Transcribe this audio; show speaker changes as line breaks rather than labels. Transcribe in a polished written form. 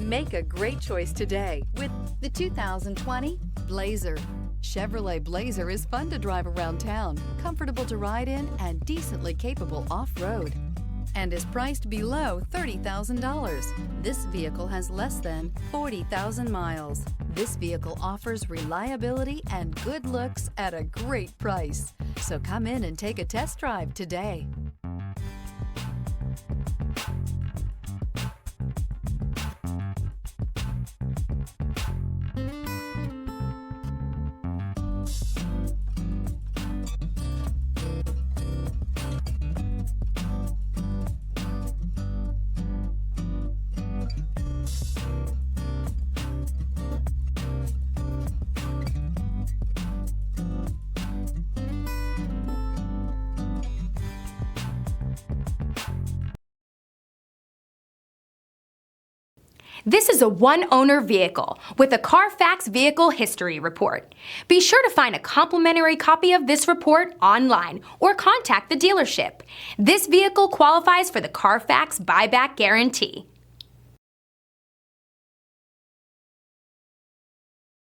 Make a great choice today with the 2020 Blazer. Chevrolet Blazer is fun to drive around town, comfortable to ride in, and decently capable off-road, and is priced below $30,000. This vehicle has less than 40,000 miles. This vehicle offers reliability and good looks at a great price. So come in and take a test drive today.
This is a one-owner vehicle with a Carfax Vehicle History Report. Be sure to find a complimentary copy of this report online or contact the dealership. This vehicle qualifies for the Carfax Buyback Guarantee.